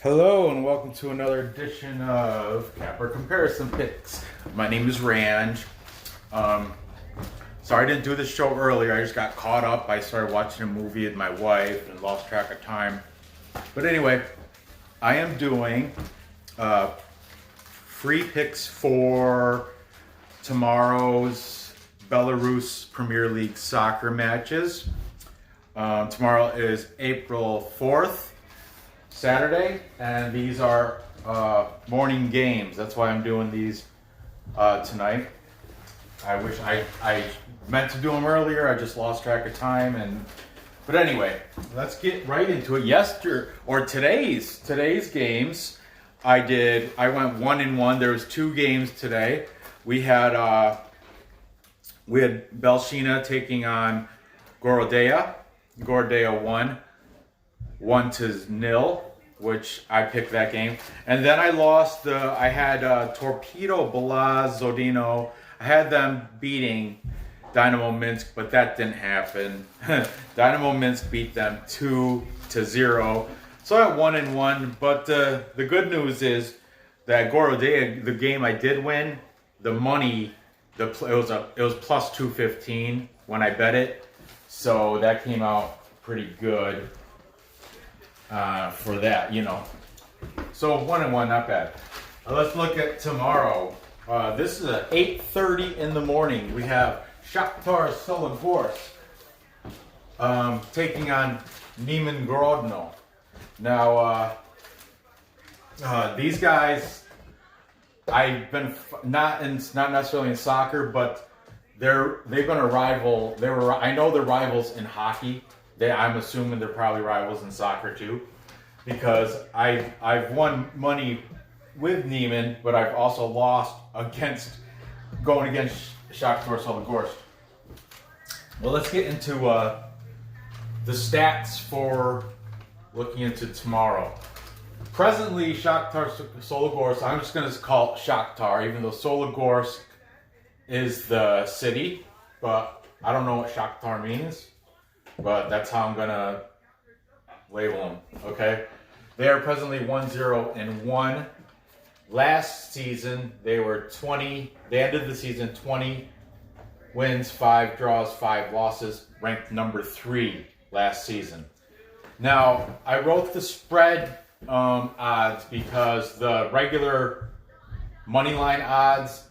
Hello and welcome to another edition of Capper Comparison Picks. My name is Ranj. Sorry I didn't do this show earlier. I just got caught up. I started watching a movie with my wife and lost track of time. But anyway, I am doing free picks for tomorrow's Belarus Premier League soccer matches. Tomorrow is April 4th. Saturday, and these are morning games. That's why I'm doing these tonight. I wish I meant to do them earlier. I just lost track of time. But anyway, let's get right into it. Today's games. I went 1-1. There was 2 games today. We had Belshina taking on Grodno. Grodno won 1-0, which I picked that game. And then I lost I had Torpedo Belazodino. I had them beating Dinamo Minsk, but that didn't happen. Dinamo Minsk beat them 2-0. So I went 1-1, but the good news is that Grodno, the game I did win, the money, it was plus 215 when I bet it. So that came out pretty good. For that, So 1-1, not bad. Let's look at tomorrow. This is at 8:30 in the morning. We have Shakhtyor Soligorsk taking on Neman Grodno. Now, these guys, I've been not necessarily in soccer, but they've been a rival. I know they're rivals in hockey. I'm assuming they're probably rivals in soccer too, because I've won money with Neman, but I've also lost going against Shakhtyor Soligorsk. Well, let's get into the stats for looking into tomorrow. Presently, Shakhtyor Soligorsk, I'm just going to call it Shakhtyor, even though Soligorsk is the city, but I don't know what Shakhtyor means. But that's how I'm gonna label them. Okay, they are presently 1-0-1. Last season they were 20. They ended the season 20 wins, 5 draws, 5 losses, ranked number 3 last season. Now I wrote the spread odds because the regular money line odds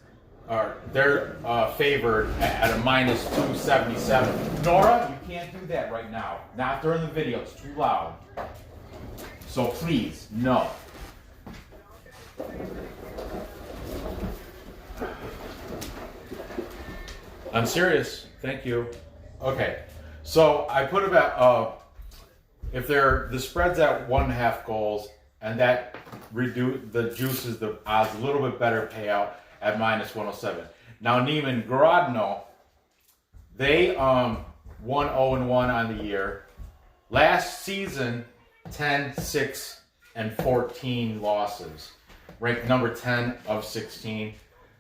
they're favored at a minus 277. Nora, you can't do that right now. Not during the video. It's too loud. So please, no. I'm serious. Thank you. Okay. So I put about if the spread's at 1.5 goals, and that reduces the odds a little bit better payout at minus 107. Now Neman Grodno, they 1-0-1 on the year. Last season, 10, 6, and 14 losses. Ranked number 10 of 16.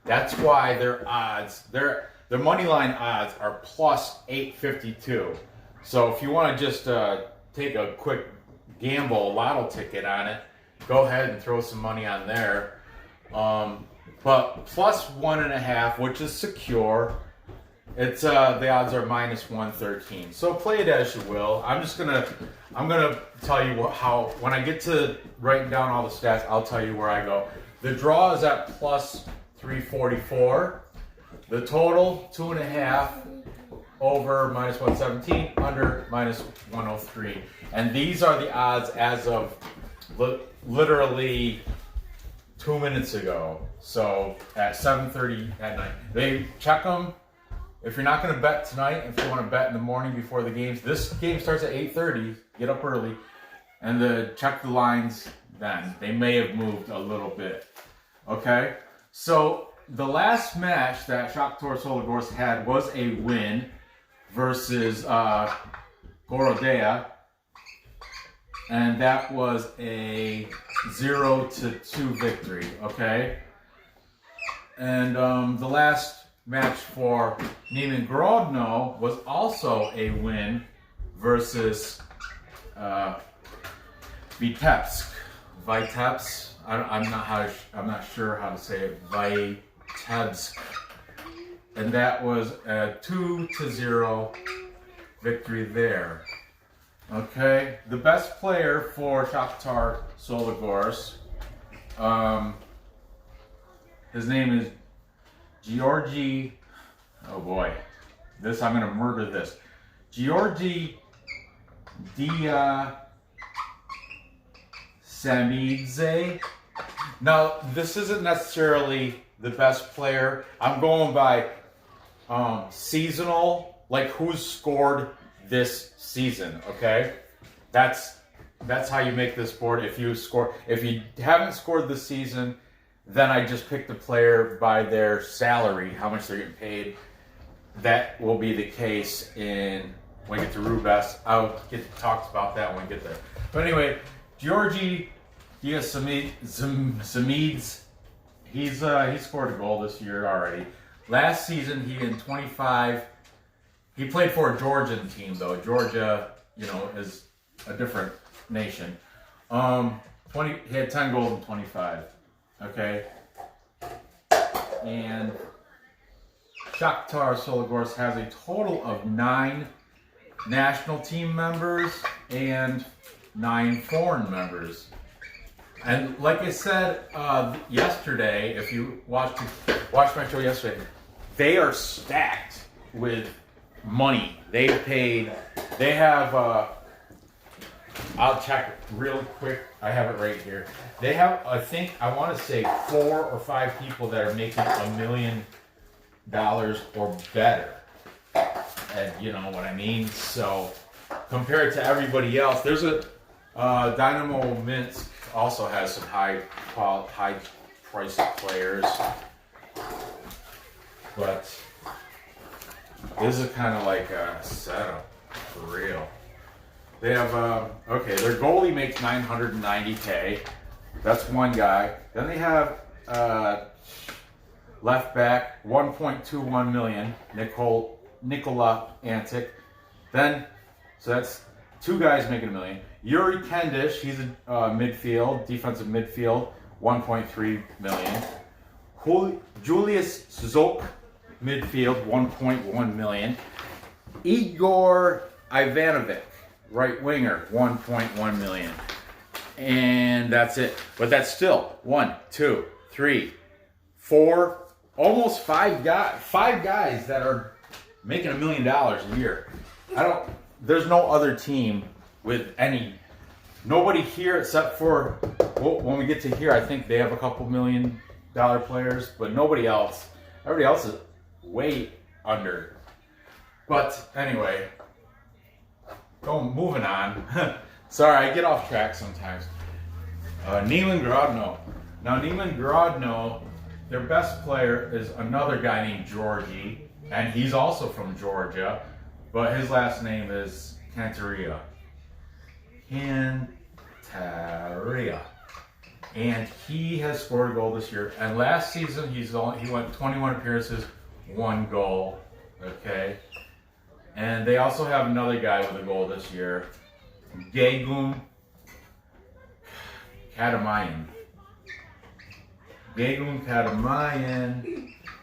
That's why their odds, their money line odds are plus 852. So if you want to just take a quick gamble, lotto ticket on it, go ahead and throw some money on there. But plus 1.5, which is secure. It's the odds are minus 113. So play it as you will. I'm gonna tell you how when I get to writing down all the stats, I'll tell you where I go. The draw is at plus 344. The total 2.5 over minus 117, under minus 103. And these are the odds as of literally 2 minutes ago. So at 7:30 at night. They check them. If you're not going to bet tonight, if you want to bet in the morning before the games, this game starts at 8:30. Get up early and check the lines then. They may have moved a little bit. Okay? So the last match that Shakhtyor Soligorsk had was a win versus Grodno. And that was a 0-2 victory, okay? And the last match for Neman Grodno was also a win versus Vitebsk. Vitebsk. I'm not sure how to say it. Vitebsk, and that was a 2-0 victory there. Okay, the best player for Shakhtyor Soligorsk. His name is Georgi. Oh boy, I'm gonna murder this. Georgi Samidze. Now, this isn't necessarily the best player. I'm going by seasonal, like who's scored this season. Okay, that's how you make this board. If you haven't scored this season, then I just pick the player by their salary, how much they're getting paid. That will be the case when we get to Rubest. I'll get to talk about that when we get there. But anyway, Georgi Samidze, he scored a goal this year already. Last season, he played for a Georgian team though. Georgia, is a different nation. He had 10 goals in 25. Okay, and Shakhtyor Soligorsk has a total of 9 national team members and 9 foreign members. And like I said yesterday, if you watched my show yesterday, they are stacked with money. They have, I'll check real quick. I have it right here. They have, I want to say 4 or 5 people that are making $1 million or better. And you know what I mean? So compared to everybody else, there's a Dinamo Minsk also has some high priced players. But this is kind of like a setup for real. They have, their goalie makes $990K. That's one guy. Then they have left back, $1.21 million, Nikola Antic. So that's 2 guys making $1 million. Yuri Kendish, he's a defensive midfield, $1.3 million. Julius Zok, midfield, $1.1 million. Igor Ivanovic, right winger, $1.1 million. And that's it. But that's still 1, 2, 3, 4, almost 5 guys that are making $1 million a year. There's no other team with nobody here except for, when we get to here, I think they have a couple $1 million players, but nobody else. Everybody else is way under. But anyway, moving on. Sorry, I get off track sometimes. Neman Grodno. Now, Neman Grodno, their best player is another guy named Georgi, and he's also from Georgia, but his last name is Cantaria. And he has scored a goal this year. And last season, he went 21 appearances, 1 goal. Okay. And they also have another guy with a goal this year, Gegum Kadamayan.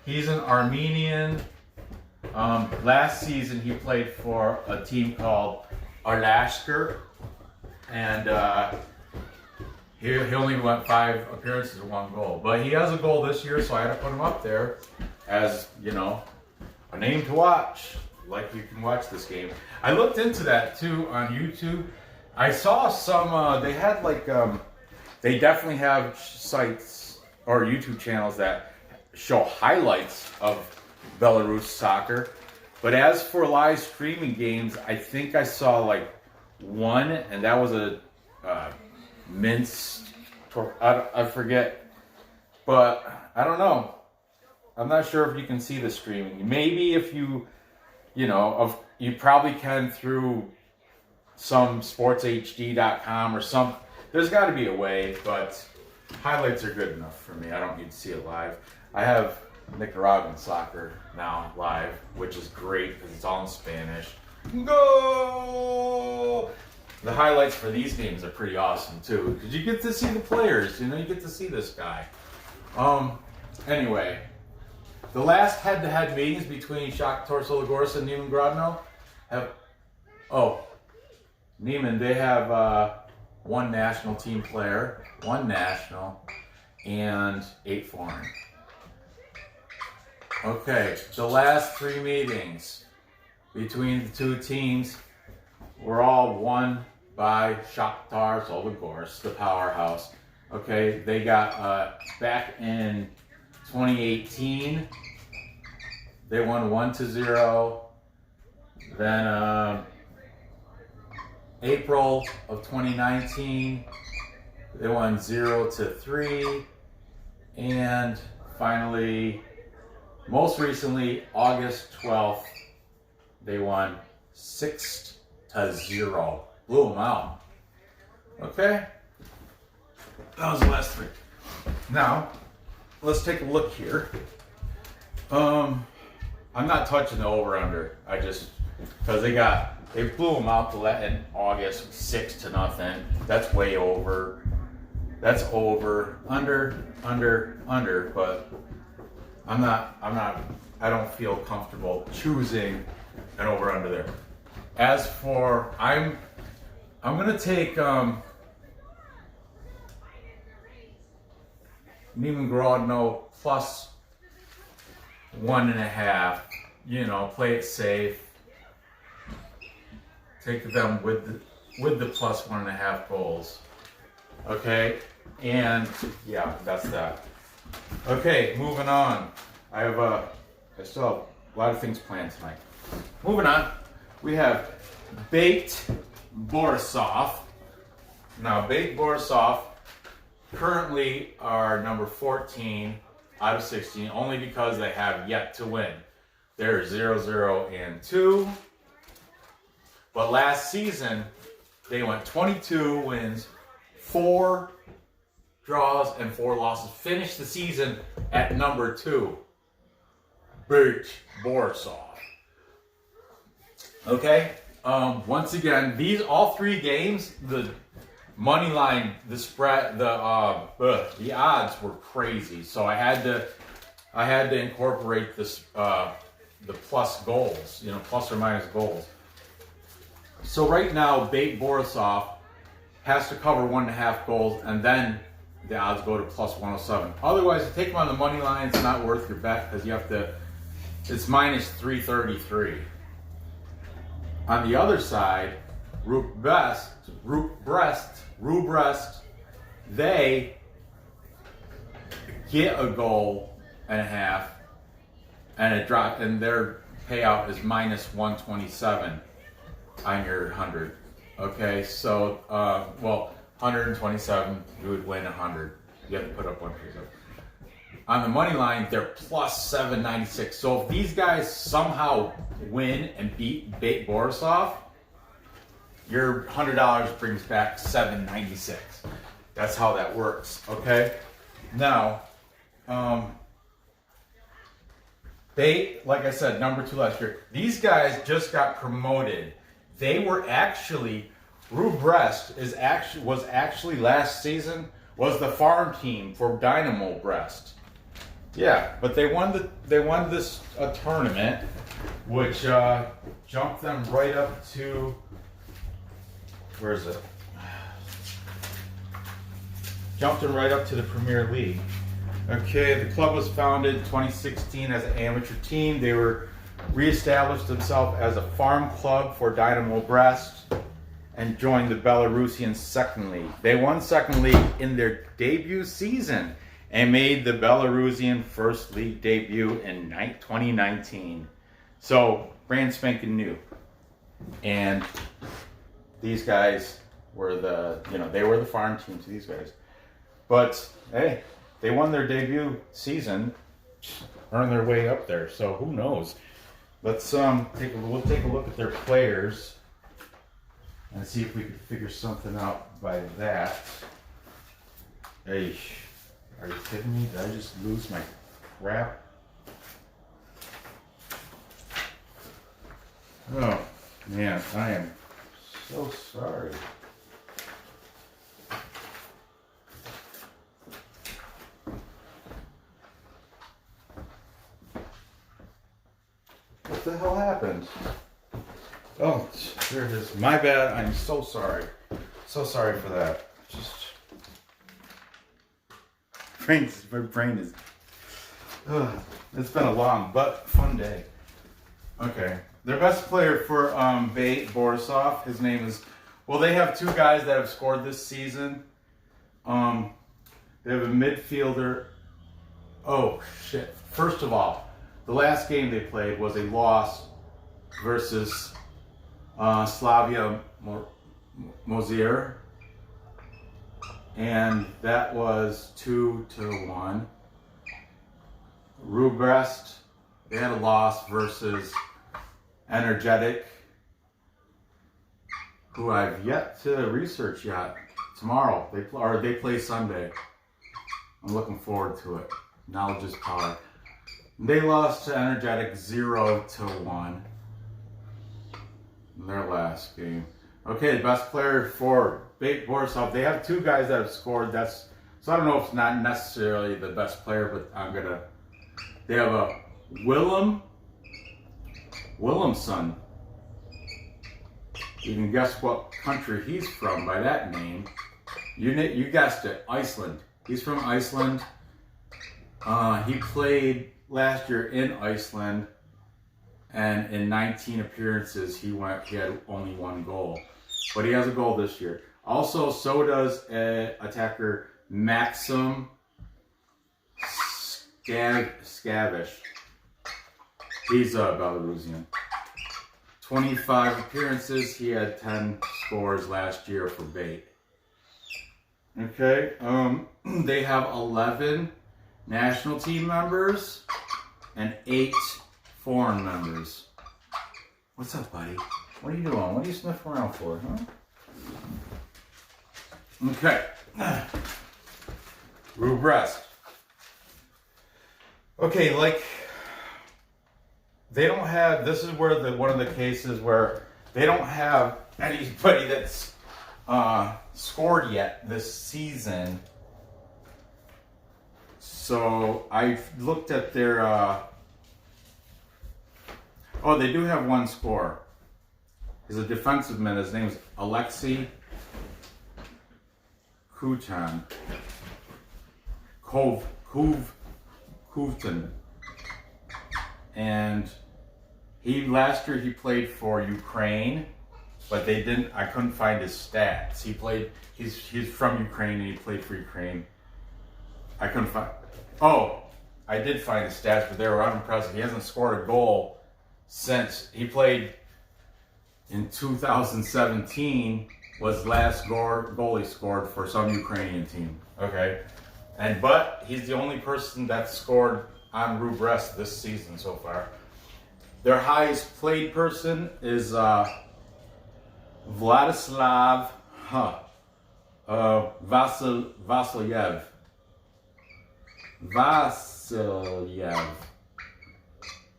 He's an Armenian. Last season, he played for a team called Arlashker. And he only went 5 appearances and 1 goal. But he has a goal this year, so I had to put him up there as, a name to watch. Like you can watch this game. I looked into that too on YouTube. I saw some, they had they definitely have sites or YouTube channels that show highlights of Belarus soccer. But as for live streaming games, I think I saw 1, and that was a Minsk, I forget. But I don't know. I'm not sure if you can see the streaming. Maybe if you probably can through some sportshd.com or some. There's got to be a way, but highlights are good enough for me. I don't need to see it live. I have Nicaraguan soccer now live, which is great because it's all in Spanish. Go! the highlights for these games are pretty awesome too, because you get to see the players. You know, you get to see this guy. Anyway, the last head-to-head meetings between Shakhtyor Soligorsk and Neman Grodno have. Oh, Neman, they have one national team player, one national, and 8 foreign. Okay, the last 3 meetings between the 2 teams were all won by Shakhtyor Soligorsk, the powerhouse. Okay, they got back in 2018, they won 1-0. Then April of 2019, they won 0-3, and finally, most recently, August 12th, they won 6-0. Blew them out. Okay? That was the last 3. Now, let's take a look here. I'm not touching the over-under. I just, because they blew them out in August 6-0. That's way over. That's over. Under, but I don't feel comfortable choosing an over-under there. As for, I'm gonna take Neman Grodno plus 1.5. You know, play it safe. Take them with the plus 1.5 goals. Okay, and yeah, that's that. Okay, moving on. I still have a lot of things planned tonight. Moving on, we have BATE Borisov. Now, BATE Borisov currently are number 14 out of 16, only because they have yet to win. They're 0-2. But last season, they went 22 wins, 4 draws, and 4 losses. Finished the season at number 2. BATE Borisov. Okay? Once again, all 3 games, the money line, the spread, the odds were crazy. So I had to incorporate this the plus goals, you know, plus or minus goals. So right now, BATE Borisov has to cover 1.5 goals, and then the odds go to plus 107. Otherwise, if you take them on the money line, it's not worth your bet because you have to. It's minus 333. On the other side, Brest, they get a goal and a half, and it dropped, and their payout is minus 127 on your 100. Okay, so 127, you would win 100. You have to put up 127. On the money line, they're plus 796. So if these guys somehow win and beat BATE Borisov, your $100 brings back 796. That's how that works. Okay. Now, BATE, like I said, number 2 last year. These guys just got promoted. They were actually, Brest was actually last season was the farm team for Dinamo Brest. Yeah, but they won this tournament, which jumped them right up to, where is it? Jumped them right up to the Premier League. Okay, the club was founded in 2016 as an amateur team. They were reestablished themselves as a farm club for Dinamo Brest and joined the Belarusian Second League. They won Second League in their debut season and made the Belarusian First League debut in 2019. So, brand spanking new. And these guys were they were the farm team to these guys. But, hey, they won their debut season, earned their way up there, so who knows? Let's we'll take a look at their players and see if we can figure something out by that. Hey, are you kidding me? Did I just lose my crap? Oh man, I am so sorry. What the hell happened? Oh, there it is. My bad. I'm so sorry. So sorry for that. Just my brain is. It's been a long but fun day. Okay, their best player for BATE Borisov. His name is. Well, they have two guys that have scored this season. They have a midfielder. Oh shit! First of all, the last game they played was a loss versus Slavia Mozyr, and that was 2-1. Brest, they had a loss versus Energetic, who I've yet to research yet. Tomorrow they play Sunday. I'm looking forward to it. Knowledge is power. They lost to Energetic 0-1 in their last game. Okay, best player for BATE Borisov. They have two guys that have scored. So I don't know if it's not necessarily the best player, but they have a Willemson. You can guess what country he's from by that name. You guessed it, Iceland. He's from Iceland. He played last year in Iceland, and in 19 appearances, he had only one goal. But he has a goal this year. Also, so does attacker Maxim Skavish. He's a Belarusian. 25 appearances. He had 10 scores last year for BATE. Okay. They have 11 national team members and 8 foreign members. What's up, buddy? What are you doing? What are you sniffing around for, huh? Okay. Brest. Okay, they don't have. This is where one of the cases where they don't have anybody that's scored yet this season. So I looked at their. They do have one score. He's a defensive man. His name is Alexei Kuvtan. And last year he played for Ukraine, but I couldn't find his stats. He's from Ukraine and he played for Ukraine. I couldn't find, I did find his stats, but they were unimpressive. He hasn't scored a goal since he played in 2017 was last goal he scored for some Ukrainian team. Okay. But he's the only person that's scored on Brest this season so far. Their highest played person is Vladislav Vasilyev.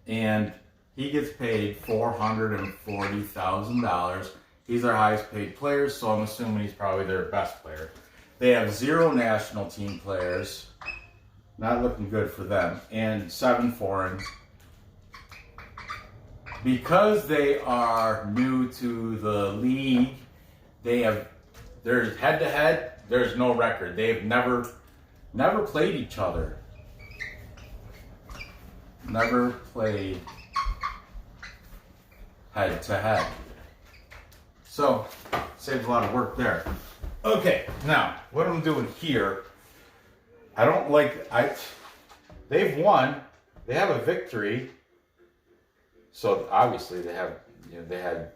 And he gets paid $440,000. He's their highest paid player, so I'm assuming he's probably their best player. They have 0 national team players. Not looking good for them. And 7 foreign. Because they are new to the league, there's head-to-head, there's no record. They've never played each other. Never played head-to-head. So, saves a lot of work there. Okay, now, what I'm doing here, they've won, they have a victory, so obviously they had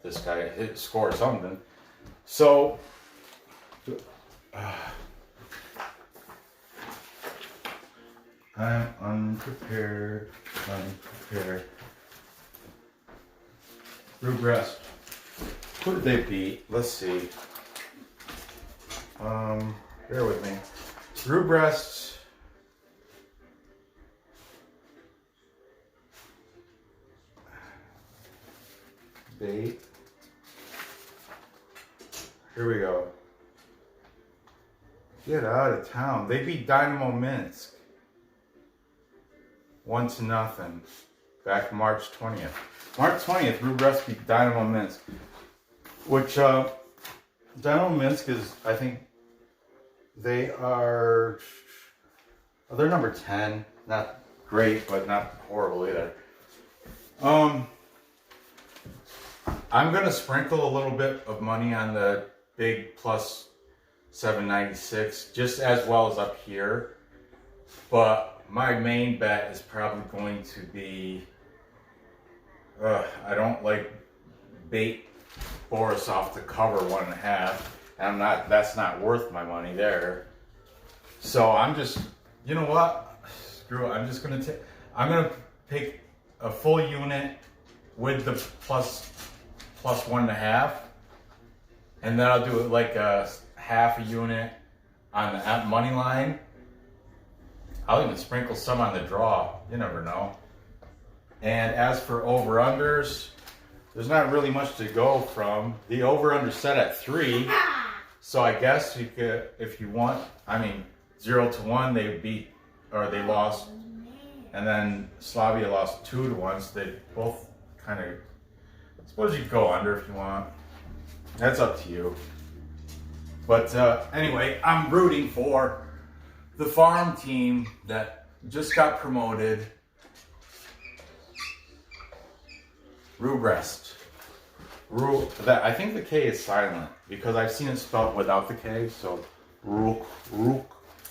this guy score something. So, I'm unprepared. Brest. Who did they beat? Let's see. Bear with me. Brest. BATE. Here we go. Get out of town. They beat Dinamo Minsk 1-0 back March 20th. March 20th, Brest beat Dinamo Minsk, which Dinamo Minsk is, I think, they're number 10. Not great, but not horrible either. I'm gonna sprinkle a little bit of money on the big plus 796, just as well as up here. But my main bet is probably going to be, I don't like BATE Borisov to cover 1.5. And that's not worth my money there. So I'm just, you know what? Screw it. I'm gonna pick a full unit with the plus 1.5, and then I'll do it like a half a unit on the money line. I'll even sprinkle some on the draw. You never know. And as for over-unders, there's not really much to go from. The over-under set at 3. So I guess you could, if you want, 0-1, they lost. And then Slavia lost 2-1, so they both kind of, I suppose you could go under if you want. That's up to you. But anyway, I'm rooting for the farm team that just got promoted. Brest. I think the K is silent because I've seen it spelled without the K. So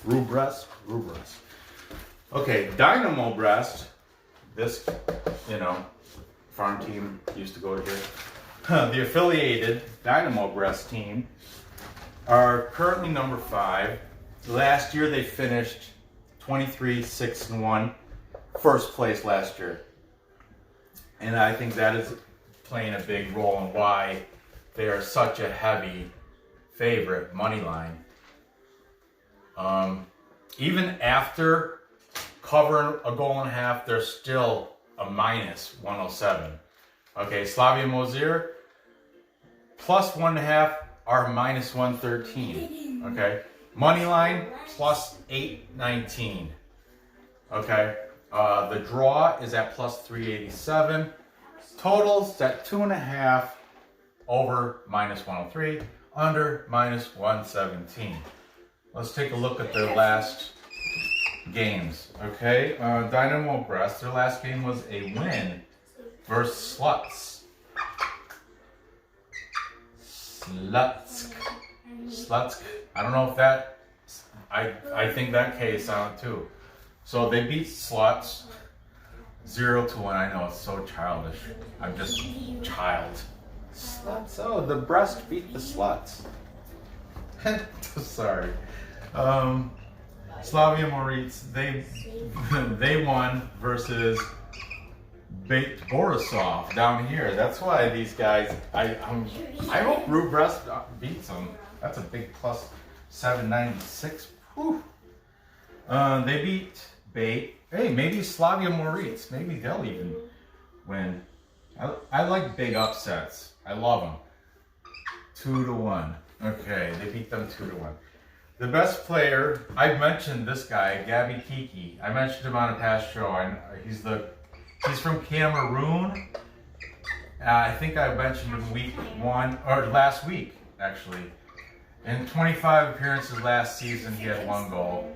Brest. Okay, Dinamo Brest. This, farm team used to go to here. The affiliated Dinamo Brest team are currently number 5. Last year they finished 23-6-1, first place last year. And I think that is playing a big role in why they are such a heavy favorite money line. Even after covering a goal and a half, they're still a minus 107. Okay, Slavia Mozyr plus 1.5 are minus 113. Okay, money line plus 819. Okay. The draw is at plus 387. Totals at 2.5, over minus 103, under minus 117. Let's take a look at their last games. Okay, Dinamo Brest, their last game was a win versus Slutsk. I don't know if that, I think that K is silent too. So they beat Slutsk 0-1. I know it's so childish. I'm just child. Sluts. Oh, the Brest beat the Sluts. Sorry. Slavia Moritz. They won versus BATE Borisov down here. That's why these guys. I hope Brest beats them. That's a big plus 796. Whew. They beat BATE. Hey, maybe Slavia Moritz. Maybe they'll even win. I like big upsets. I love them. 2-1. Okay, they beat them 2-1. The best player, I mentioned this guy, Gabi Kiki. I mentioned him on a past show. He's from Cameroon. I think I mentioned him week 1 or last week actually. In 25 appearances last season, he had 1 goal.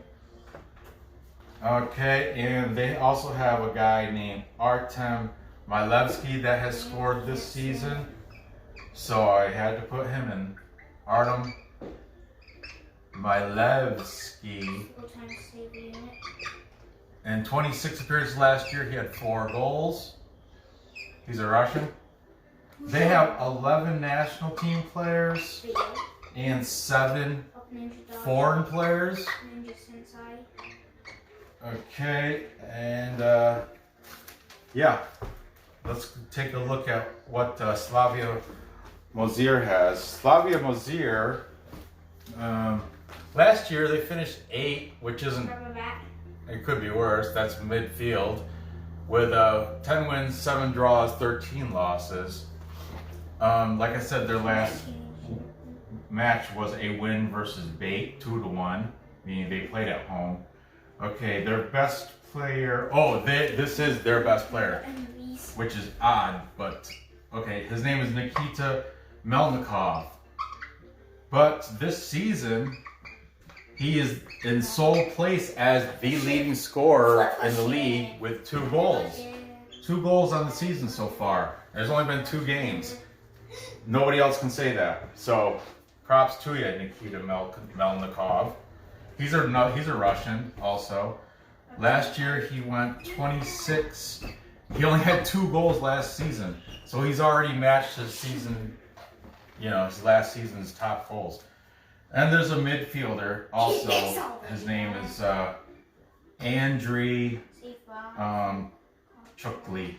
Okay, and they also have a guy named Artem Milevsky that has scored this season. So I had to put him in. Artem Milevsky. In 26 appearances last year, he had 4 goals. He's a Russian. They have 11 national team players and 7 foreign players. Okay, and yeah, let's take a look at what Slavia Mozyr has. Slavia Mozyr, last year they finished 8, which isn't, it could be worse, that's midfield, with 10 wins, 7 draws, 13 losses. Like I said, their last match was a win versus BATE, 2-1, meaning they played at home. Okay, their best player. Oh, this is their best player, which is odd, but okay. His name is Nikita Melnikov. But this season, he is in sole place as the leading scorer in the league with 2 goals. 2 goals on the season so far. There's only been 2 games. Nobody else can say that. So, props to you, Nikita Melnikov. He's a Russian also. Last year he went 26. He only had 2 goals last season. So he's already matched his season, his last season's top goals. And there's a midfielder also. His name is Andriy Chukli.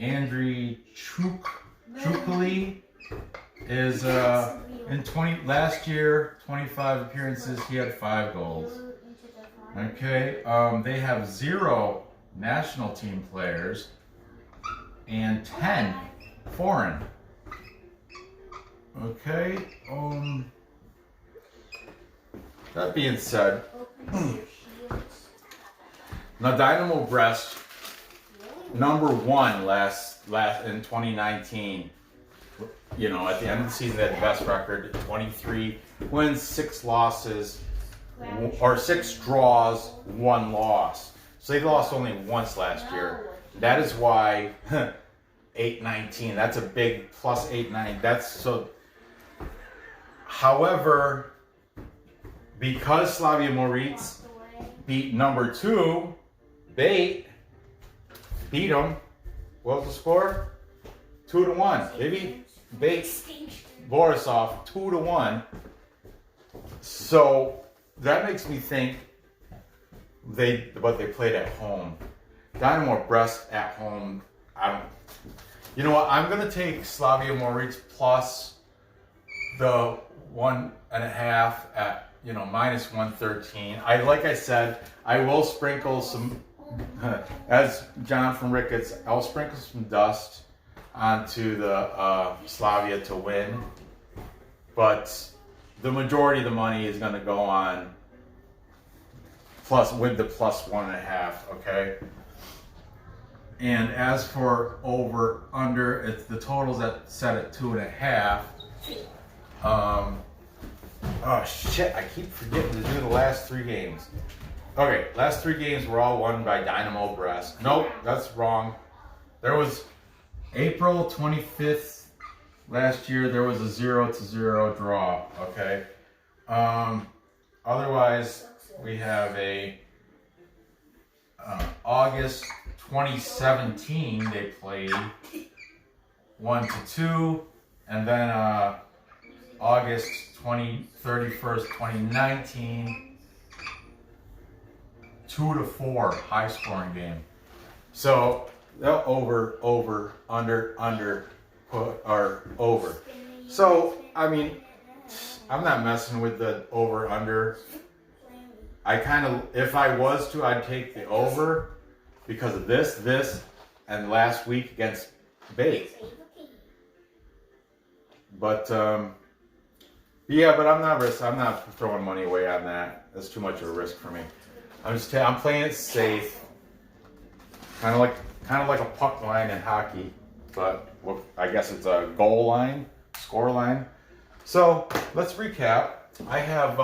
Andriy Chukli is last year, 25 appearances, he had 5 goals. Okay, they have 0 national team players and 10 foreign. Okay, that being said, now Dinamo Brest, number 1 last in 2019. At the end of the season, they had the best record: 23 wins, 6 losses, or 6 draws, 1 loss. So they lost only once last year. That is why 8-19. That's a big plus 8-9. That's so. However, because Slavia Moritz beat number 2, BATE beat them. What was the score? 2-1. They beat BATE Borisov 2-1. So that makes me think they played at home. Dinamo Brest at home. You know what? I'm gonna take Slavia Moritz plus the 1.5 at minus 113. Like I said, I will sprinkle some. As John from Ricketts, I'll sprinkle some dust onto the Slavia to win, but the majority of the money is going to go on with the plus 1.5. Okay. And as for over under, it's the totals that set at 2.5. Oh shit! I keep forgetting to do the last 3 games. Okay, last 3 games were all won by Dinamo Brest. Nope, that's wrong. There was April 25th last year. There was a 0-0 draw. Okay. Otherwise, we have a August 2017. They played 1-2, and then August 31st, 2019. 2-4, high scoring game. So over, under, put or over. So I mean, I'm not messing with the over under. If I was to, I'd take the over because of this, and last week against BATE. But yeah, but I'm not throwing money away on that. That's too much of a risk for me. I'm playing it safe, kind of like a puck line in hockey, but I guess it's a goal line, score line. So let's recap. I have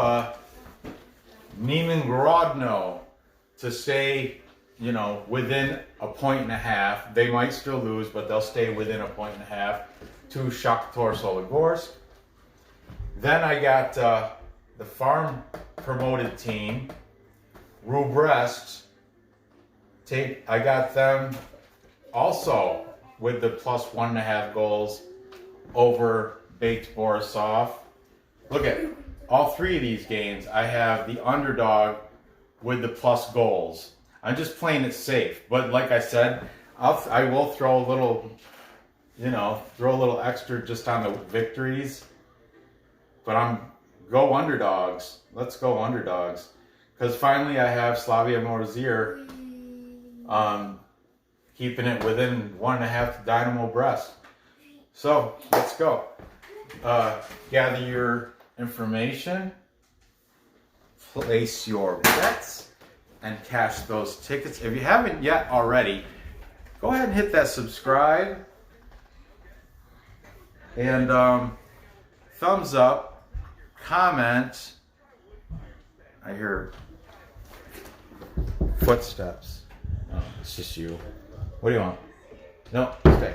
Neman Grodno to stay, within 1.5 points. They might still lose, but they'll stay within 1.5 points to Shakhtyor Soligorsk. Then I got the farm promoted team. Brest, I got them also with the plus 1.5 goals over BATE Borisov. Look at all 3 of these games. I have the underdog with the plus goals. I'm just playing it safe, but like I said, I will throw a little, throw a little extra just on the victories. But go underdogs. Let's go underdogs. Because finally I have Slavia Mozyr keeping it within 1.5 to Dinamo Brest. So, let's go. gather your information, place your bets, and cash those tickets. If you haven't yet already, go ahead and hit that subscribe and thumbs up, comment. I hear footsteps. Oh, it's just you. What do you want? No, stay.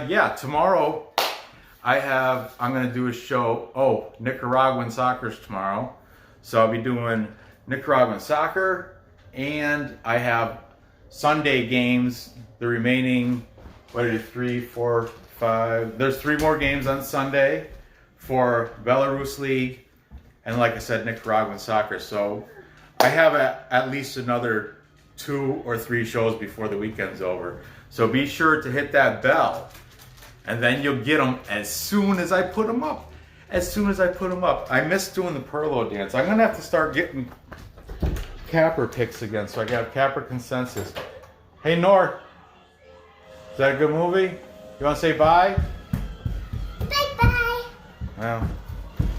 Yeah, tomorrow I'm going to do a show. Oh, Nicaraguan soccer's tomorrow. So I'll be doing Nicaraguan soccer, and I have Sunday games, the remaining, 3, 4, 5. There's 3 more games on Sunday for Belarus League, and like I said, Nicaraguan soccer. So I have at least another 2 or 3 shows before the weekend's over. So be sure to hit that bell, and then you'll get them as soon as I put them up. As soon as I put them up. I miss doing the Perlo dance. I'm going to have to start getting Capper picks again, so I got Capper consensus. Hey, Nor. Is that a good movie? You want to say bye? Bye-bye. Well,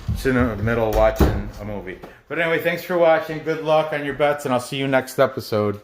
it's in the middle watching a movie. But anyway, thanks for watching. Good luck on your bets, and I'll see you next episode.